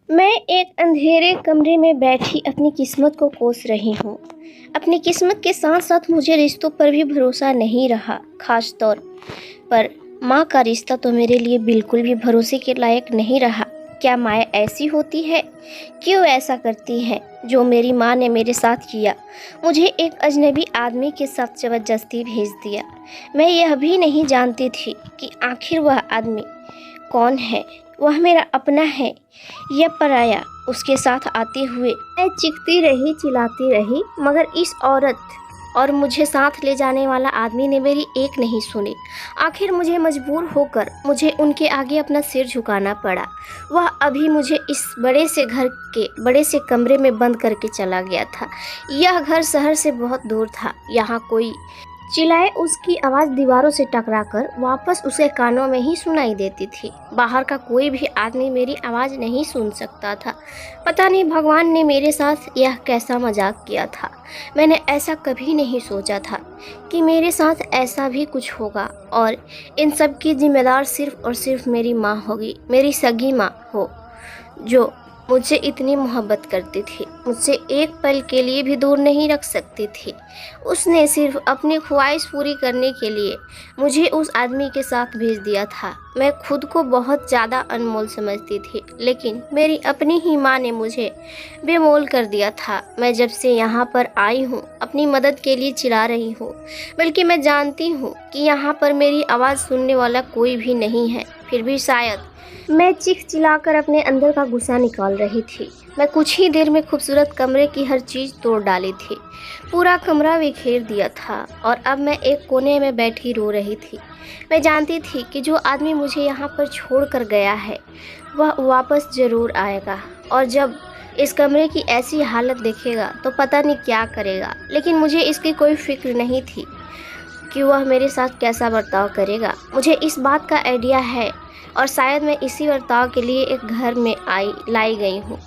मैं एक अंधेरे कमरे में बैठी अपनी किस्मत को कोस रही हूँ। अपनी किस्मत के साथ साथ मुझे रिश्तों पर भी भरोसा नहीं रहा। खास तौर पर माँ का रिश्ता तो मेरे लिए बिल्कुल भी भरोसे के लायक नहीं रहा। क्या माँ ऐसी होती है? क्यों ऐसा करती है जो मेरी माँ ने मेरे साथ किया? मुझे एक अजनबी आदमी के साथ ज़बरदस्ती भेज दिया। मैं यह भी नहीं जानती थी कि आखिर वह आदमी कौन है। वह मेरा अपना है या पराया। उसके साथ आते हुए मैं चीखती रही, चिल्लाती रही, मगर इस औरत और मुझे साथ ले जाने वाला आदमी ने मेरी एक नहीं सुनी। आखिर मुझे मजबूर होकर मुझे उनके आगे अपना सिर झुकाना पड़ा। वह अभी मुझे इस बड़े से घर के बड़े से कमरे में बंद करके चला गया था। यह घर शहर से बहुत दूर था। यहाँ कोई चिल्लाए उसकी आवाज़ दीवारों से टकराकर वापस उसे कानों में ही सुनाई देती थी। बाहर का कोई भी आदमी मेरी आवाज़ नहीं सुन सकता था। पता नहीं भगवान ने मेरे साथ यह कैसा मजाक किया था। मैंने ऐसा कभी नहीं सोचा था कि मेरे साथ ऐसा भी कुछ होगा और इन सब की जिम्मेदार सिर्फ़ और सिर्फ मेरी माँ होगी। मेरी सगी माँ हो जो मुझसे इतनी मोहब्बत करती थी, मुझसे एक पल के लिए भी दूर नहीं रख सकती थी। उसने सिर्फ अपनी ख्वाहिश पूरी करने के लिए मुझे उस आदमी के साथ भेज दिया था। मैं खुद को बहुत ज़्यादा अनमोल समझती थी, लेकिन मेरी अपनी ही माँ ने मुझे बेमोल कर दिया था। मैं जब से यहाँ पर आई हूँ अपनी मदद के लिए चिल्ला रही हूँ, बल्कि मैं जानती हूँ कि यहाँ पर मेरी आवाज़ सुनने वाला कोई भी नहीं है। फिर भी शायद मैं चीख चिल्लाकर अपने अंदर का गुस्सा निकाल रही थी। मैं कुछ ही देर में खूबसूरत कमरे की हर चीज़ तोड़ डाली थी। पूरा कमरा बिखेर दिया था और अब मैं एक कोने में बैठी रो रही थी। मैं जानती थी कि जो आदमी मुझे यहाँ पर छोड़ कर गया है वह वापस ज़रूर आएगा और जब इस कमरे की ऐसी हालत देखेगा तो पता नहीं क्या करेगा। लेकिन मुझे इसकी कोई फिक्र नहीं थी कि वह मेरे साथ कैसा बर्ताव करेगा। मुझे इस बात का आइडिया है और शायद मैं इसी बर्ताव के लिए एक घर में लाई गई हूँ।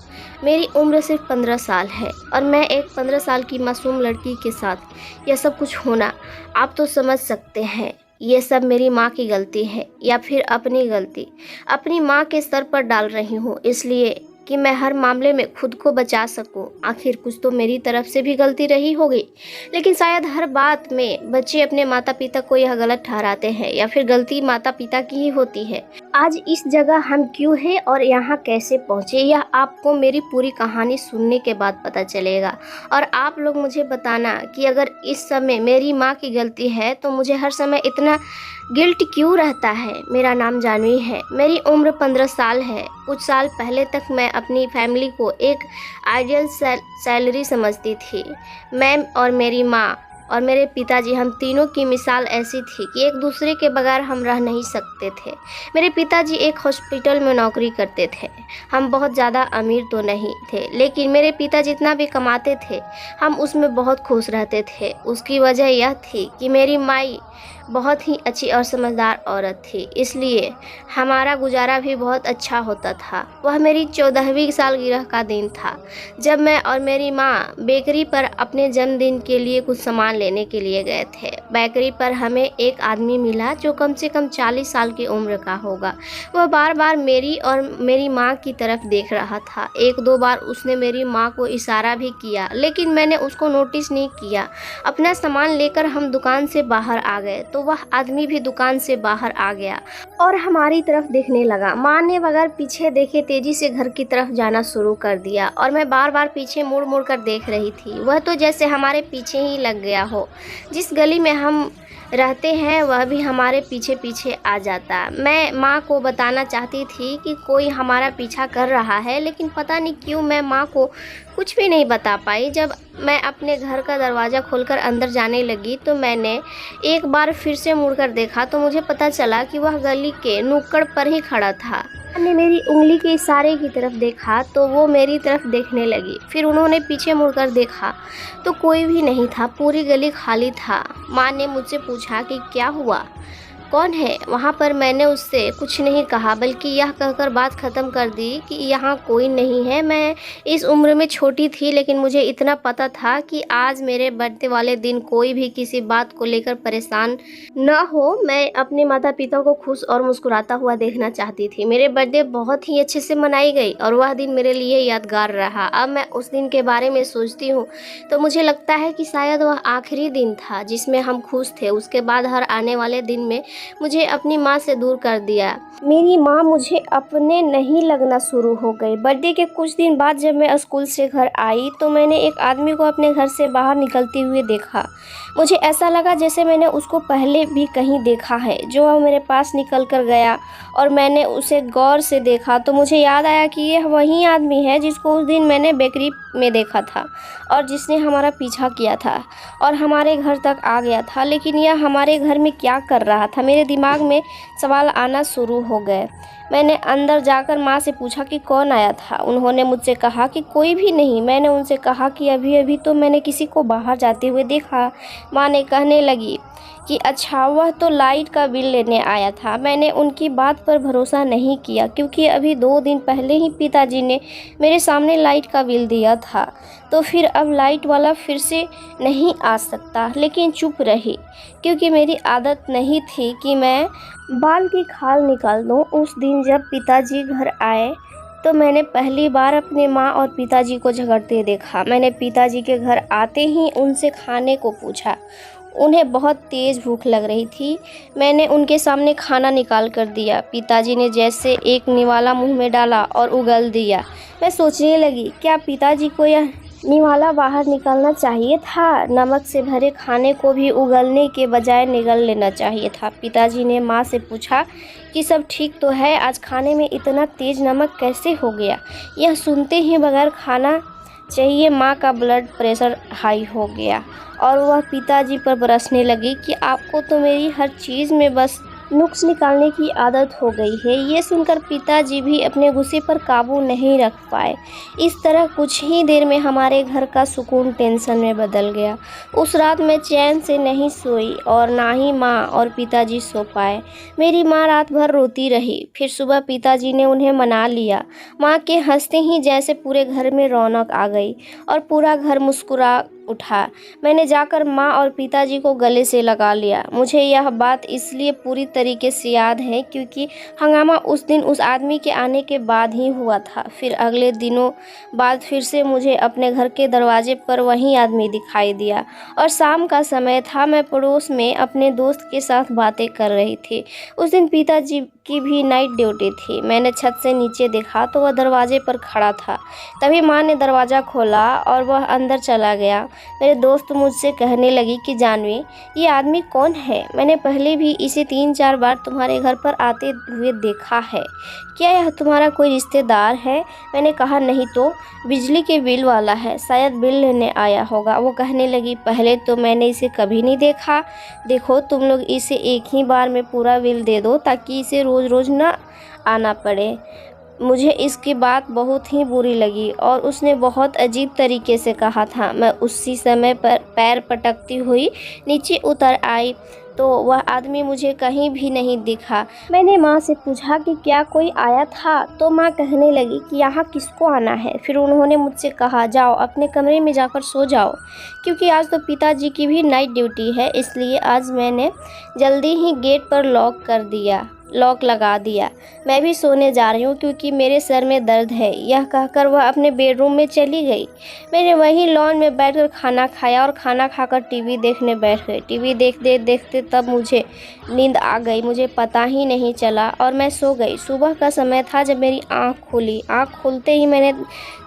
मेरी उम्र सिर्फ 15 साल है और मैं एक 15 साल की मासूम लड़की के साथ यह सब कुछ होना, आप तो समझ सकते हैं ये सब मेरी माँ की गलती है या फिर अपनी गलती अपनी माँ के सर पर डाल रही हूँ, इसलिए कि मैं हर मामले में खुद को बचा सकूं। आखिर कुछ तो मेरी तरफ से भी गलती रही होगी, लेकिन शायद हर बात में बच्चे अपने माता पिता को यह गलत ठहराते हैं या फिर गलती माता पिता की ही होती है। आज इस जगह हम क्यों हैं और यहाँ कैसे पहुँचे, यह आपको मेरी पूरी कहानी सुनने के बाद पता चलेगा। और आप लोग मुझे बताना कि अगर इस समय मेरी माँ की गलती है तो मुझे हर समय इतना गिल्ट क्यों रहता है। मेरा नाम जानवी है, मेरी उम्र 15 साल है। कुछ साल पहले तक मैं अपनी फैमिली को एक आइडियल सैलरी समझती थी। मैं और मेरी माँ और मेरे पिताजी, हम तीनों की मिसाल ऐसी थी कि एक दूसरे के बगैर हम रह नहीं सकते थे। मेरे पिताजी एक हॉस्पिटल में नौकरी करते थे। हम बहुत ज़्यादा अमीर तो नहीं थे, लेकिन मेरे पिता जितना भी कमाते थे हम उसमें बहुत खुश रहते थे। उसकी वजह यह थी कि मेरी माई बहुत ही अच्छी और समझदार औरत थी, इसलिए हमारा गुजारा भी बहुत अच्छा होता था। वह मेरी 14वीं सालगिरह का दिन था जब मैं और मेरी माँ बेकरी पर अपने जन्मदिन के लिए कुछ सामान लेने के लिए गए थे। बेकरी पर हमें एक आदमी मिला जो कम से कम 40 साल की उम्र का होगा। वह बार बार मेरी और मेरी माँ की तरफ देख रहा था। एक दो बार उसने मेरी माँ को इशारा भी किया, लेकिन मैंने उसको नोटिस नहीं किया। अपना सामान लेकर हम दुकान से बाहर आ गए तो वह आदमी भी दुकान से बाहर आ गया और हमारी तरफ देखने लगा। माँ ने बगैर पीछे देखे तेजी से घर की तरफ जाना शुरू कर दिया और मैं बार बार पीछे मुड़ मुड़ कर देख रही थी। वह तो जैसे हमारे पीछे ही लग गया हो। जिस गली में हम रहते हैं वह भी हमारे पीछे पीछे आ जाता। मैं माँ को बताना चाहती थी कि कोई हमारा पीछा कर रहा है, लेकिन पता नहीं क्यों मैं माँ को कुछ भी नहीं बता पाई। जब मैं अपने घर का दरवाज़ा खोलकर अंदर जाने लगी तो मैंने एक बार फिर से मुड़कर देखा तो मुझे पता चला कि वह गली के नुक्कड़ पर ही खड़ा था। मैंने मेरी उंगली के इशारे की तरफ देखा तो वो मेरी तरफ देखने लगी। फिर उन्होंने पीछे मुड़कर देखा तो कोई भी नहीं था, पूरी गली खाली था। माँ ने मुझसे पूछा कि क्या हुआ, कौन है? वहाँ पर मैंने उससे कुछ नहीं कहा, बल्कि यह कहकर बात ख़त्म कर दी कि यहाँ कोई नहीं है। मैं इस उम्र में छोटी थी, लेकिन मुझे इतना पता था कि आज मेरे बर्थडे वाले दिन कोई भी किसी बात को लेकर परेशान न हो। मैं अपने माता पिता को खुश और मुस्कुराता हुआ देखना चाहती थी। मेरे बर्थडे बहुत ही अच्छे से मनाई गई और वह दिन मेरे लिए यादगार रहा। अब मैं उस दिन के बारे में सोचती हूँ तो मुझे लगता है कि शायद वह आखिरी दिन था जिसमें हम खुश थे। उसके बाद हर आने वाले दिन में मुझे अपनी माँ से दूर कर दिया। मेरी माँ मुझे अपने नहीं लगना शुरू हो गई। बर्थडे के कुछ दिन बाद जब मैं स्कूल से घर आई तो मैंने एक आदमी को अपने घर से बाहर निकलते हुए देखा। मुझे ऐसा लगा जैसे मैंने उसको पहले भी कहीं देखा है। जो वह मेरे पास निकल कर गया और मैंने उसे गौर से देखा तो मुझे याद आया कि यह वही आदमी है जिसको उस दिन मैंने बेकरी में देखा था और जिसने हमारा पीछा किया था और हमारे घर तक आ गया था। लेकिन यह हमारे घर में क्या कर रहा था? मेरे दिमाग में सवाल आना शुरू हो गए। मैंने अंदर जाकर माँ से पूछा कि कौन आया था। उन्होंने मुझसे कहा कि कोई भी नहीं। मैंने उनसे कहा कि अभी अभी तो मैंने किसी को बाहर जाते हुए देखा। माँ ने कहने लगी कि अच्छा, वह तो लाइट का बिल लेने आया था। मैंने उनकी बात पर भरोसा नहीं किया क्योंकि अभी 2 दिन पहले ही पिताजी ने मेरे सामने लाइट का बिल दिया था। तो फिर अब लाइट वाला फिर से नहीं आ सकता। लेकिन चुप रही क्योंकि मेरी आदत नहीं थी कि मैं बाल की खाल निकाल दूं। उस दिन जब पिताजी घर आए तो मैंने पहली बार अपने माँ और पिताजी को झगड़ते देखा। मैंने पिताजी के घर आते ही उनसे खाने को पूछा। उन्हें बहुत तेज़ भूख लग रही थी। मैंने उनके सामने खाना निकाल कर दिया। पिताजी ने जैसे एक निवाला मुंह में डाला और उगल दिया। मैं सोचने लगी, क्या पिताजी को यह निवाला बाहर निकालना चाहिए था? नमक से भरे खाने को भी उगलने के बजाय निगल लेना चाहिए था। पिताजी ने माँ से पूछा कि सब ठीक तो है? आज खाने में इतना तेज़ नमक कैसे हो गया? यह सुनते ही बगैर खाना चाहिए माँ का ब्लड प्रेशर हाई हो गया और वह पिताजी पर बरसने लगी कि आपको तो मेरी हर चीज़ में बस नुक्स निकालने की आदत हो गई है। ये सुनकर पिताजी भी अपने गुस्से पर काबू नहीं रख पाए। इस तरह कुछ ही देर में हमारे घर का सुकून टेंशन में बदल गया। उस रात मैं चैन से नहीं सोई और ना ही माँ और पिताजी सो पाए। मेरी माँ रात भर रोती रही। फिर सुबह पिताजी ने उन्हें मना लिया। माँ के हंसते ही जैसे पूरे घर में रौनक आ गई और पूरा घर मुस्कुरा उठा। मैंने जाकर माँ और पिताजी को गले से लगा लिया। मुझे यह बात इसलिए पूरी तरीके से याद है क्योंकि हंगामा उस दिन उस आदमी के आने के बाद ही हुआ था। फिर अगले दिनों बाद फिर से मुझे अपने घर के दरवाजे पर वही आदमी दिखाई दिया और शाम का समय था। मैं पड़ोस में अपने दोस्त के साथ बातें कर रही थी। उस दिन पिताजी की भी नाइट ड्यूटी थी। मैंने छत से नीचे देखा तो वह दरवाजे पर खड़ा था। तभी माँ ने दरवाज़ा खोला और वह अंदर चला गया। मेरे दोस्त मुझसे कहने लगी कि जानवी, ये आदमी कौन है? मैंने पहले भी इसे 3-4 बार तुम्हारे घर पर आते हुए देखा है। क्या यह तुम्हारा कोई रिश्तेदार है? मैंने कहा नहीं तो, बिजली के बिल वाला है, शायद बिल लेने आया होगा। वो कहने लगी पहले तो मैंने इसे कभी नहीं देखा। देखो तुम लोग इसे एक ही बार में पूरा बिल दे दो ताकि इसे रोज़ रोज़ ना आना पड़े। मुझे इसकी बात बहुत ही बुरी लगी और उसने बहुत अजीब तरीके से कहा था। मैं उसी समय पर पैर पटकती हुई नीचे उतर आई तो वह आदमी मुझे कहीं भी नहीं दिखा। मैंने माँ से पूछा कि क्या कोई आया था? तो माँ कहने लगी कि यहाँ किसको आना है। फिर उन्होंने मुझसे कहा जाओ अपने कमरे में जाकर सो जाओ, क्योंकि आज तो पिताजी की भी नाइट ड्यूटी है। इसलिए आज मैंने जल्दी ही गेट पर लॉक लगा दिया। मैं भी सोने जा रही हूँ क्योंकि मेरे सर में दर्द है। यह कहकर वह अपने बेडरूम में चली गई। मैंने वहीं लॉन में बैठकर खाना खाया और खाना खाकर टीवी देखने बैठ गई। टीवी देखते देखते तब मुझे नींद आ गई। मुझे पता ही नहीं चला और मैं सो गई। सुबह का समय था जब मेरी आँख खुली। आँख खुलते ही मैंने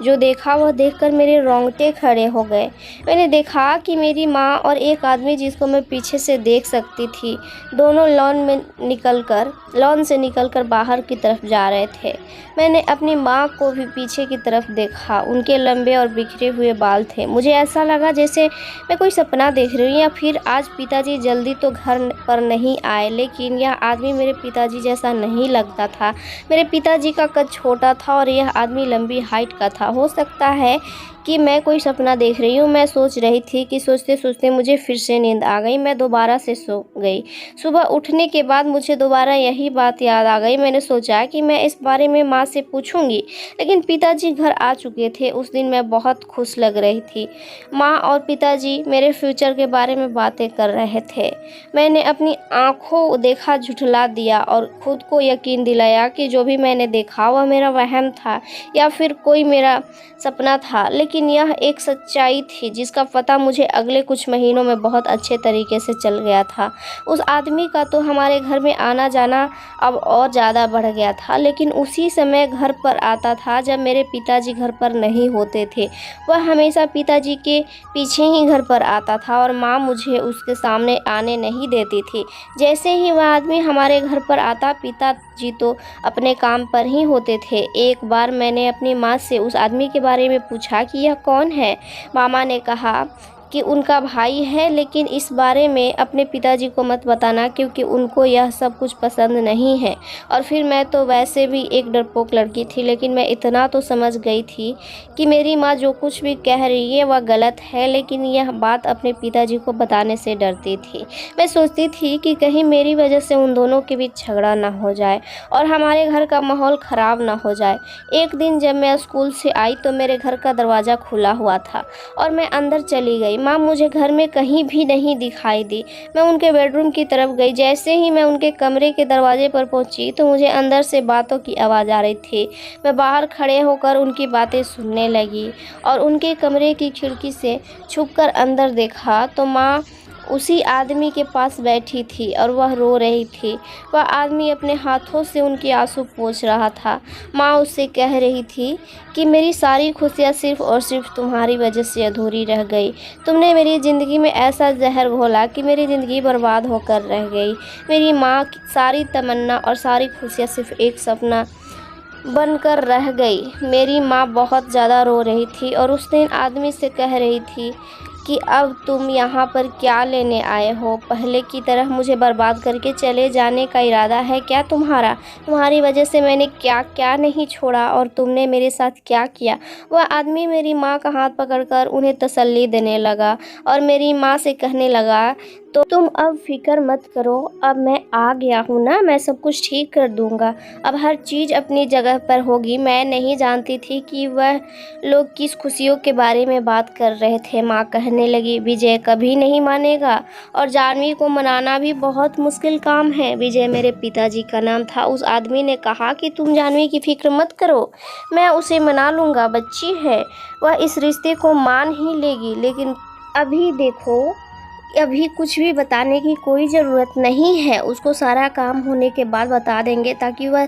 जो देखा वह देखकर मेरे रोंगटे खड़े हो गए। मैंने देखा कि मेरी माँ और एक आदमी जिसको मैं पीछे से देख सकती थी, दोनों लॉन से निकलकर बाहर की तरफ जा रहे थे। मैंने अपनी माँ को भी पीछे की तरफ देखा। उनके लंबे और बिखरे हुए बाल थे। मुझे ऐसा लगा जैसे मैं कोई सपना देख रही हूँ या फिर आज पिताजी जल्दी तो घर पर नहीं आए। लेकिन यह आदमी मेरे पिताजी जैसा नहीं लगता था। मेरे पिताजी का कद छोटा था और यह आदमी लंबी हाइट का था। हो सकता है कि मैं कोई सपना देख रही हूँ। मैं सोच रही थी कि सोचते सोचते मुझे फिर से नींद आ गई। मैं दोबारा से सो गई। सुबह उठने के बाद मुझे दोबारा यही बात याद आ गई। मैंने सोचा कि मैं इस बारे में माँ से पूछूंगी, लेकिन पिताजी घर आ चुके थे। उस दिन मैं बहुत खुश लग रही थी। माँ और पिताजी मेरे फ्यूचर के बारे में बातें कर रहे थे। मैंने अपनी आँखों देखा झुठला दिया और खुद को यकीन दिलाया कि जो भी मैंने देखा वह मेरा वहम था या फिर कोई मेरा सपना था। लेकिन यह एक सच्चाई थी जिसका पता मुझे अगले कुछ महीनों में बहुत अच्छे तरीके से चल गया था। उस आदमी का तो हमारे घर में आना जाना अब और ज़्यादा बढ़ गया था, लेकिन उसी समय घर पर आता था जब मेरे पिताजी घर पर नहीं होते थे। वह हमेशा पिताजी के पीछे ही घर पर आता था और माँ मुझे उसके सामने आने नहीं देती थी। जैसे ही वह आदमी हमारे घर पर आता, पिताजी तो अपने काम पर ही होते थे। एक बार मैंने अपनी माँ से उस आदमी के बारे में पूछा कि यह कौन है। मामा ने कहा कि उनका भाई है, लेकिन इस बारे में अपने पिताजी को मत बताना क्योंकि उनको यह सब कुछ पसंद नहीं है। और फिर मैं तो वैसे भी एक डरपोक लड़की थी, लेकिन मैं इतना तो समझ गई थी कि मेरी माँ जो कुछ भी कह रही है वह गलत है, लेकिन यह बात अपने पिताजी को बताने से डरती थी। मैं सोचती थी कि कहीं मेरी वजह से उन दोनों के बीच झगड़ा ना हो जाए और हमारे घर का माहौल ख़राब ना हो जाए। एक दिन जब मैं स्कूल से आई तो मेरे घर का दरवाज़ा खुला हुआ था और मैं अंदर चली गई। माँ मुझे घर में कहीं भी नहीं दिखाई दी। मैं उनके बेडरूम की तरफ गई। जैसे ही मैं उनके कमरे के दरवाजे पर पहुंची तो मुझे अंदर से बातों की आवाज़ आ रही थी। मैं बाहर खड़े होकर उनकी बातें सुनने लगी और उनके कमरे की खिड़की से छुपकर अंदर देखा तो माँ उसी आदमी के पास बैठी थी और वह रो रही थी। वह आदमी अपने हाथों से उनके आंसू पोंछ रहा था। माँ उससे कह रही थी कि मेरी सारी खुशियाँ सिर्फ़ और सिर्फ तुम्हारी वजह से अधूरी रह गई। तुमने मेरी ज़िंदगी में ऐसा जहर घोला कि मेरी ज़िंदगी बर्बाद होकर रह गई। मेरी माँ की सारी तमन्ना और सारी खुशियाँ सिर्फ एक सपना बनकर रह गई। मेरी माँ बहुत ज़्यादा रो रही थी और उस दिन आदमी से कह रही थी कि अब तुम यहाँ पर क्या लेने आए हो? पहले की तरह मुझे बर्बाद करके चले जाने का इरादा है क्या तुम्हारा? तुम्हारी वजह से मैंने क्या क्या नहीं छोड़ा और तुमने मेरे साथ क्या किया? वह आदमी मेरी माँ का हाथ पकड़कर उन्हें तसल्ली देने लगा और मेरी माँ से कहने लगा, तो तुम अब फिक्र मत करो, अब मैं आ गया हूँ ना, मैं सब कुछ ठीक कर दूँगा। अब हर चीज़ अपनी जगह पर होगी। मैं नहीं जानती थी कि वह लोग किस खुशियों के बारे में बात कर रहे थे। माँ कहने लगी, विजय कभी नहीं मानेगा और जानवी को मनाना भी बहुत मुश्किल काम है। विजय मेरे पिताजी का नाम था। उस आदमी ने कहा कि तुम जानवी की फिक्र मत करो, मैं उसे मना लूँगा, बच्ची है, वह इस रिश्ते को मान ही लेगी। लेकिन अभी देखो, अभी कुछ भी बताने की कोई ज़रूरत नहीं है। उसको सारा काम होने के बाद बता देंगे ताकि वह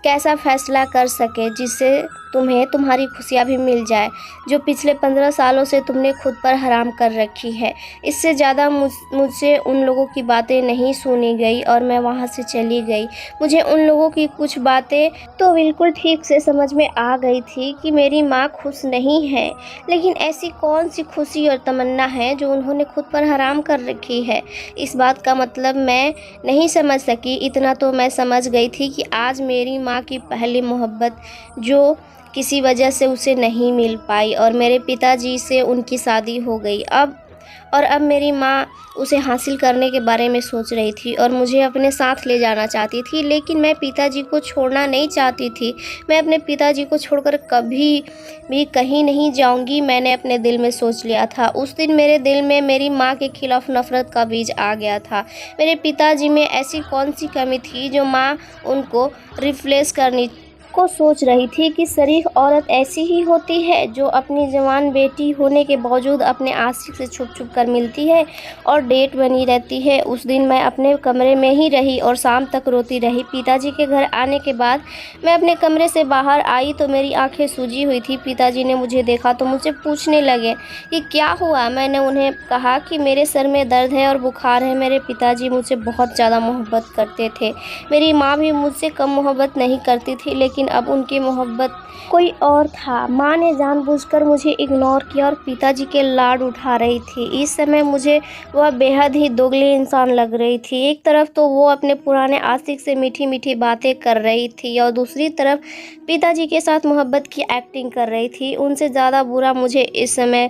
कैसा फ़ैसला कर सके जिससे तुम्हें तुम्हारी खुशियाँ भी मिल जाए, जो पिछले 15 सालों से तुमने खुद पर हराम कर रखी है। इससे ज़्यादा मुझसे उन लोगों की बातें नहीं सुनी गई और मैं वहाँ से चली गई। मुझे उन लोगों की कुछ बातें तो बिल्कुल ठीक से समझ में आ गई थी कि मेरी माँ खुश नहीं है, लेकिन ऐसी कौन सी खुशी और तमन्ना है जो उन्होंने खुद पर हराम कर रखी है। इस बात का मतलब मैं नहीं समझ सकी। इतना तो मैं समझ गई थी कि आज मेरी माँ की पहली मोहब्बत जो किसी वजह से उसे नहीं मिल पाई और मेरे पिताजी से उनकी शादी हो गई। अब मेरी माँ उसे हासिल करने के बारे में सोच रही थी और मुझे अपने साथ ले जाना चाहती थी, लेकिन मैं पिताजी को छोड़ना नहीं चाहती थी। मैं अपने पिताजी को छोड़कर कभी भी कहीं नहीं जाऊंगी, मैंने अपने दिल में सोच लिया था। उस दिन मेरे दिल में मेरी माँ के खिलाफ नफ़रत का बीज आ गया था। मेरे पिताजी में ऐसी कौन सी कमी थी जो माँ उनको रिप्लेस करनी को सोच रही थी कि शरीफ औरत ऐसी ही होती है जो अपनी जवान बेटी होने के बावजूद अपने आशिक से छुप छुप कर मिलती है और डेट बनी रहती है। उस दिन मैं अपने कमरे में ही रही और शाम तक रोती रही। पिताजी के घर आने के बाद मैं अपने कमरे से बाहर आई तो मेरी आंखें सूजी हुई थी। पिताजी ने मुझे देखा तो मुझसे पूछने लगे कि क्या हुआ। मैंने उन्हें कहा कि मेरे सर में दर्द है और बुखार है। मेरे पिताजी मुझसे बहुत ज़्यादा मोहब्बत करते थे। मेरी माँ भी मुझसे कम मोहब्बत नहीं करती थी, लेकिन अब उनकी मोहब्बत कोई और था। माँ ने जानबूझकर मुझे इग्नोर किया और पिताजी के लाड उठा रही थी। इस समय मुझे वह बेहद ही दोगली इंसान लग रही थी। एक तरफ तो वो अपने पुराने आशिक से मीठी मीठी बातें कर रही थी और दूसरी तरफ पिताजी के साथ मोहब्बत की एक्टिंग कर रही थी। उनसे ज़्यादा बुरा मुझे इस समय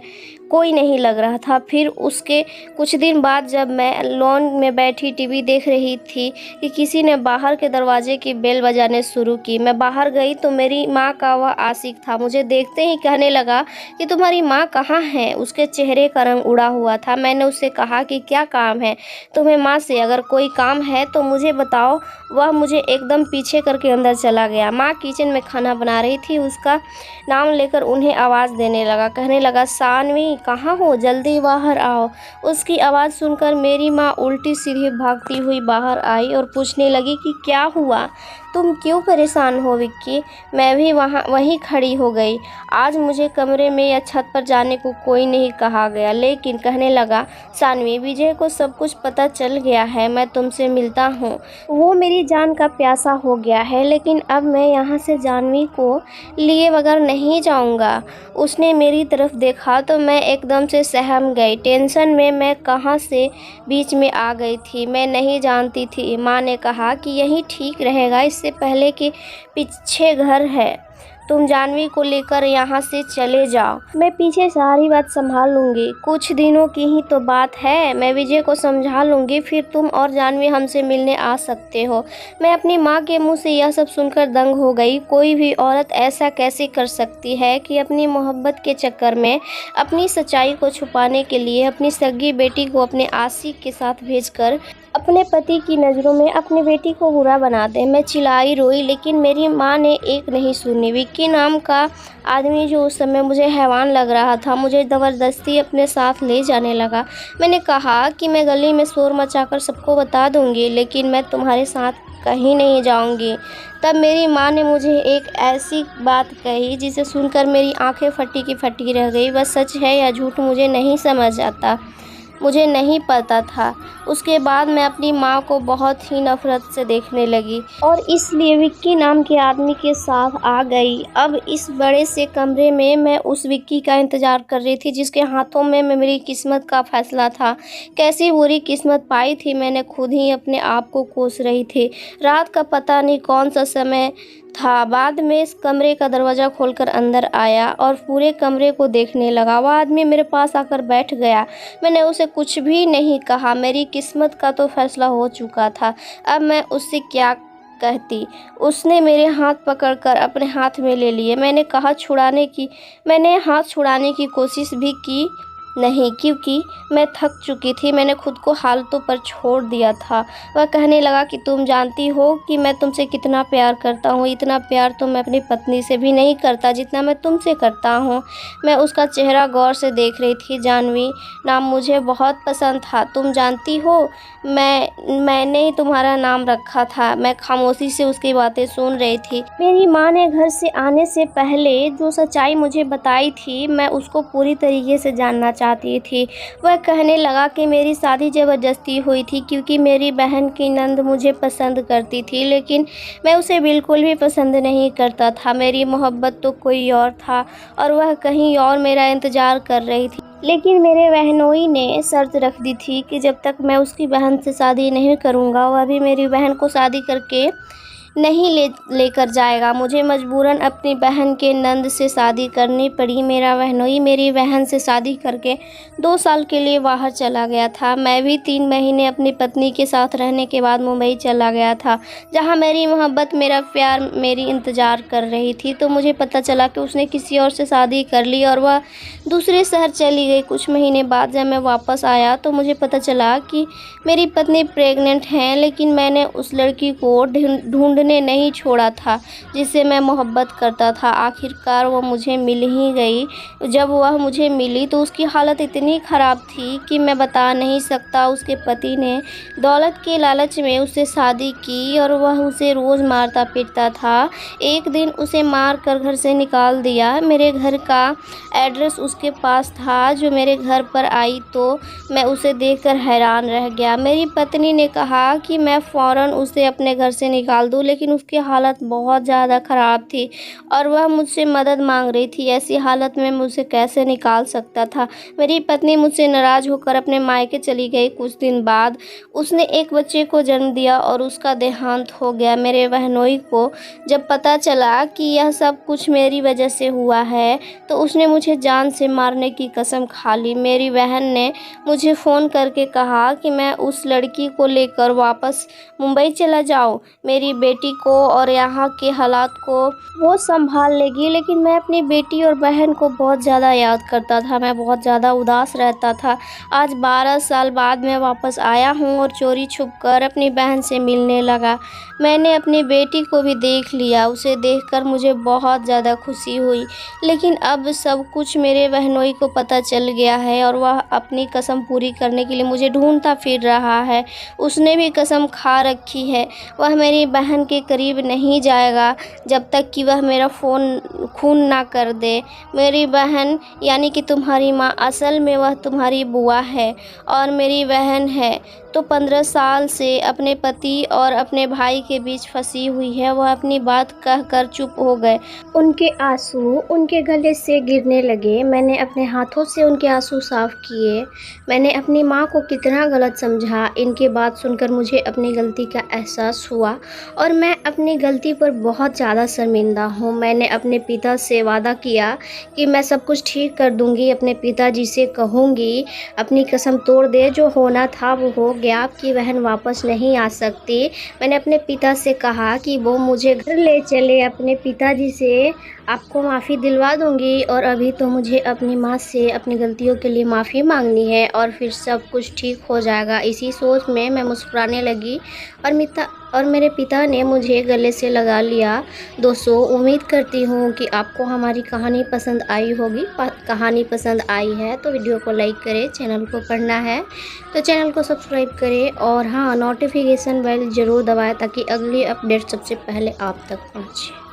कोई नहीं लग रहा था। फिर उसके कुछ दिन बाद जब मैं लॉन में बैठी टीवी देख रही थी कि किसी ने बाहर के दरवाजे की बेल बजाने शुरू की। मैं बाहर गई तो मेरी माँ का वह आशिक था। मुझे देखते ही कहने लगा कि तुम्हारी माँ कहाँ है। उसके चेहरे का रंग उड़ा हुआ था। मैंने उससे कहा कि क्या काम है तुम्हें माँ से, अगर कोई काम है तो मुझे बताओ। वह मुझे एकदम पीछे करके अंदर चला गया। माँ किचन में खाना बना रही थी। उसका नाम लेकर उन्हें आवाज़ देने लगा। कहने लगा, सानवी कहाँ हो, जल्दी बाहर आओ। उसकी आवाज़ सुनकर मेरी माँ उल्टी सीधी भागती हुई बाहर आई और पूछने लगी कि क्या हुआ, तुम क्यों परेशान हो विक्की। मैं भी वहीं खड़ी हो गई। आज मुझे कमरे में या छत पर जाने को कोई नहीं कहा गया, लेकिन कहने लगा, सानवी विजय को सब कुछ पता चल गया है। मैं तुमसे मिलता हूँ। वो मेरी जान का प्यासा हो गया है, लेकिन अब मैं यहाँ से जानवी को लिए बगैर नहीं जाऊँगा। उसने मेरी तरफ देखा तो मैं एकदम से सहम गई। टेंशन में मैं कहाँ से बीच में आ गई थी, मैं नहीं जानती थी। माँ ने कहा कि यही ठीक रहेगा, इससे पहले कि पीछे घर है, तुम जानवी को लेकर यहाँ से चले जाओ। मैं पीछे सारी बात संभाल लूँगी। कुछ दिनों की ही तो बात है, मैं विजय को समझा लूँगी, फिर तुम और जानवी हमसे मिलने आ सकते हो। मैं अपनी माँ के मुंह से यह सब सुनकर दंग हो गई। कोई भी औरत ऐसा कैसे कर सकती है कि अपनी मोहब्बत के चक्कर में अपनी सच्चाई को छुपाने के लिए अपनी सगी बेटी को अपने आशिक के साथ भेजकर अपने पति की नज़रों में अपनी बेटी को बुरा बना दे। मैं चिल्लाई रोई, लेकिन मेरी माँ ने एक नहीं सुनी। विक्की नाम का आदमी जो उस समय मुझे हैवान लग रहा था, मुझे ज़बरदस्ती अपने साथ ले जाने लगा। मैंने कहा कि मैं गली में शोर मचाकर सबको बता दूंगी, लेकिन मैं तुम्हारे साथ कहीं नहीं जाऊंगी। तब मेरी माँ ने मुझे एक ऐसी बात कही जिसे सुनकर मेरी आंखें फटी की फटी रह गई। वह सच है या झूठ मुझे नहीं समझ आता, मुझे नहीं पता था। उसके बाद मैं अपनी माँ को बहुत ही नफ़रत से देखने लगी और इसलिए विक्की नाम के आदमी के साथ आ गई। अब इस बड़े से कमरे में मैं उस विक्की का इंतज़ार कर रही थी जिसके हाथों में मेरी किस्मत का फैसला था। कैसी बुरी किस्मत पाई थी मैंने, खुद ही अपने आप को कोस रही थी। रात का पता नहीं कौन सा समय था। बाद में इस कमरे का दरवाज़ा खोलकर अंदर आया और पूरे कमरे को देखने लगा। वह आदमी मेरे पास आकर बैठ गया। मैंने उसे कुछ भी नहीं कहा। मेरी किस्मत का तो फैसला हो चुका था, अब मैं उससे क्या कहती। उसने मेरे हाथ पकड़कर अपने हाथ में ले लिए। मैंने हाथ छुड़ाने की कोशिश भी की नहीं, क्योंकि मैं थक चुकी थी। मैंने खुद को हालतों पर छोड़ दिया था। वह कहने लगा कि तुम जानती हो कि मैं तुमसे कितना प्यार करता हूँ। इतना प्यार तो मैं अपनी पत्नी से भी नहीं करता जितना मैं तुमसे करता हूँ। मैं उसका चेहरा गौर से देख रही थी। जानवी नाम मुझे बहुत पसंद था, तुम जानती हो। मैंने ही तुम्हारा नाम रखा था। मैं खामोशी से उसकी बातें सुन रही थी। मेरी माँ ने घर से आने से पहले जो सच्चाई मुझे बताई थी, मैं उसको पूरी तरीके से जानना चाहती थी। वह कहने लगा कि मेरी शादी ज़बरदस्ती हुई थी क्योंकि मेरी बहन की नंद मुझे पसंद करती थी, लेकिन मैं उसे बिल्कुल भी पसंद नहीं करता था। मेरी मोहब्बत तो कोई और था और वह कहीं और मेरा इंतज़ार कर रही थी। लेकिन मेरे बहनोई ने शर्त रख दी थी कि जब तक मैं उसकी बहन से शादी नहीं करूँगा, वह भी मेरी बहन को शादी करके नहीं लेकर जाएगा। मुझे मजबूरन अपनी बहन के नंद से शादी करनी पड़ी। मेरा बहनोई मेरी बहन से शादी करके 2 साल के लिए बाहर चला गया था। मैं भी 3 महीने अपनी पत्नी के साथ रहने के बाद मुंबई चला गया था, जहां मेरी मोहब्बत, मेरा प्यार मेरी इंतज़ार कर रही थी। तो मुझे पता चला कि उसने किसी और से शादी कर ली और वह दूसरे शहर चली गई। कुछ महीने बाद जब मैं वापस आया तो मुझे पता चला कि मेरी पत्नी प्रेग्नेंट हैं, लेकिन मैंने उस लड़की को ढूंढने नहीं छोड़ा था जिससे मैं मोहब्बत करता था। आखिरकार वो मुझे मिल ही गई। जब वह मुझे मिली तो उसकी हालत इतनी ख़राब थी कि मैं बता नहीं सकता। उसके पति ने दौलत के लालच में उससे शादी की और वह उसे रोज़ मारता पीटता था। एक दिन उसे मार कर घर से निकाल दिया। मेरे घर का एड्रेस उसके पास था। जो मेरे घर पर आई तो मैं उसे देखकर हैरान रह गया। मेरी पत्नी ने कहा कि मैं फ़ौरन उसे अपने घर से निकाल दूँ, लेकिन उसकी हालत बहुत ज़्यादा ख़राब थी और वह मुझसे मदद मांग रही थी। ऐसी हालत में मुझे कैसे निकाल सकता था। मेरी पत्नी मुझसे नाराज़ होकर अपने मायके चली गई। कुछ दिन बाद उसने एक बच्चे को जन्म दिया और उसका देहांत हो गया। मेरे बहनोई को जब पता चला कि यह सब कुछ मेरी वजह से हुआ है तो उसने मुझे जान से मारने की कसम खा ली। मेरी बहन ने मुझे फ़ोन करके कहा कि मैं उस लड़की को लेकर वापस मुंबई चला जाऊं। मेरी बेटी को और यहाँ के हालात को वो संभाल लेगी, लेकिन मैं अपनी बेटी और बहन को बहुत ज़्यादा याद करता था। मैं बहुत ज़्यादा उदास रहता था। आज 12 साल बाद मैं वापस आया हूँ और चोरी छुपकर अपनी बहन से मिलने लगा। मैंने अपनी बेटी को भी देख लिया। उसे देखकर मुझे बहुत ज़्यादा खुशी हुई, लेकिन अब सब कुछ मेरे बहनोई को पता चल गया है और वह अपनी कसम पूरी करने के लिए मुझे ढूंढता फिर रहा है। उसने भी कसम खा रखी है, वह मेरी बहन के करीब नहीं जाएगा जब तक कि वह मेरा खून ना कर दे। मेरी बहन यानी कि तुम्हारी माँ, असल में वह तुम्हारी बुआ है और मेरी बहन है तो 15 साल से अपने पति और अपने भाई के बीच फंसी हुई है। वह अपनी बात कहकर चुप हो गए। उनके आंसू उनके गले से गिरने लगे। मैंने अपने हाथों से उनके आंसू साफ किए। मैंने अपनी माँ को कितना गलत समझा। इनकी बात सुनकर मुझे अपनी गलती का एहसास हुआ और मैं अपनी गलती पर बहुत ज़्यादा शर्मिंदा हूँ। मैंने अपने पिता से वादा किया कि मैं सब कुछ ठीक कर दूँगी। अपने पिताजी से कहूँगी अपनी कसम तोड़ दे, जो होना था वो हो गया। आपकी बहन वापस नहीं आ सकती। मैंने अपने पिता से कहा कि वो मुझे घर ले चले। अपने पिताजी से आपको माफ़ी दिलवा दूंगी और अभी तो मुझे अपनी माँ से अपनी गलतियों के लिए माफ़ी मांगनी है और फिर सब कुछ ठीक हो जाएगा। इसी सोच में मैं मुस्कुराने लगी और मेरे पिता ने मुझे गले से लगा लिया। दोस्तों, उम्मीद करती हूँ कि आपको हमारी कहानी पसंद आई होगी। कहानी पसंद आई है तो वीडियो को लाइक करें। चैनल को पढ़ना है तो चैनल को सब्सक्राइब करें और हाँ, नोटिफिकेशन बेल ज़रूर दबाएं ताकि अगली अपडेट सबसे पहले आप तक पहुँचे।